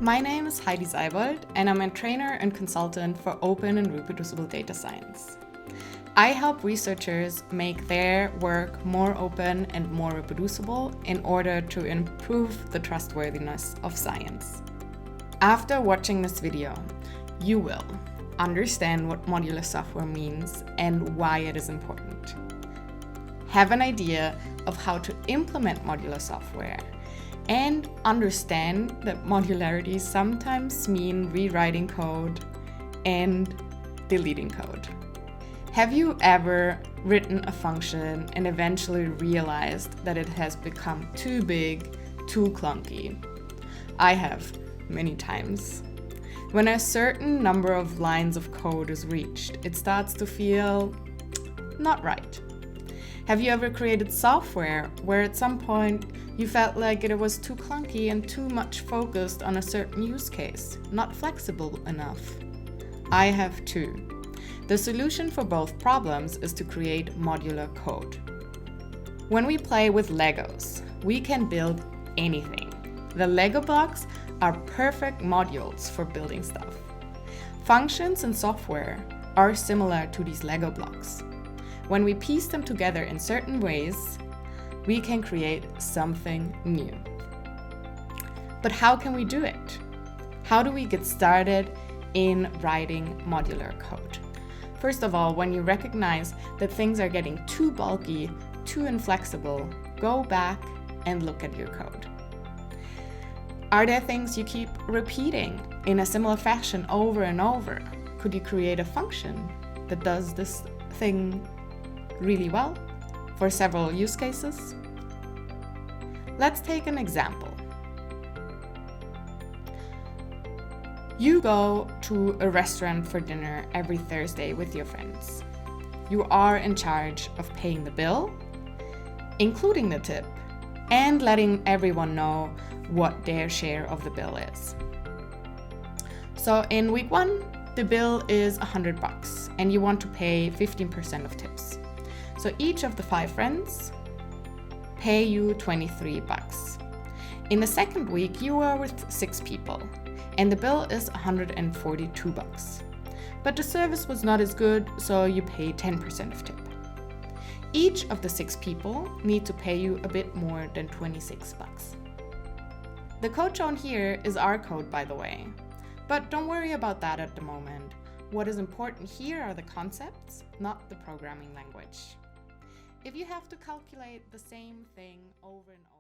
My name is Heidi Seibold, and I'm a trainer and consultant for open and reproducible data science. I help researchers make their work more open and more reproducible in order to improve the trustworthiness of science. After watching this video, you will understand what modular software means and why it is important, have an idea of how to implement modular software, and understand that modularity sometimes means rewriting code and deleting code. Have you ever written a function and eventually realized that it has become too big, too clunky? I have, many times. When a certain number of lines of code is reached, it starts to feel not right. Have you ever created software where at some point you felt like it was too clunky and too much focused on a certain use case, not flexible enough? I have too. The solution for both problems is to create modular code. When we play with Legos, we can build anything. The Lego blocks are perfect modules for building stuff. Functions in software are similar to these Lego blocks. When we piece them together in certain ways, we can create something new. But how can we do it? How do we get started in writing modular code? First of all, when you recognize that things are getting too bulky, too inflexible, go back and look at your code. Are there things you keep repeating in a similar fashion over and over? Could you create a function that does this thing really well for several use cases? Let's take an example. You go to a restaurant for dinner every Thursday with your friends. You are in charge of paying the bill, including the tip, and letting everyone know what their share of the bill is. So in week 1, the bill is $100 and you want to pay 15% of tips. So each of the 5 friends pay you $23. In the second week, you are with 6 people and the bill is $142. But the service was not as good, so you pay 10% of tip. Each of the 6 people need to pay you a bit more than $26. The code shown here is our code, by the way. But don't worry about that at the moment. What is important here are the concepts, not the programming language. If you have to calculate the same thing over and over,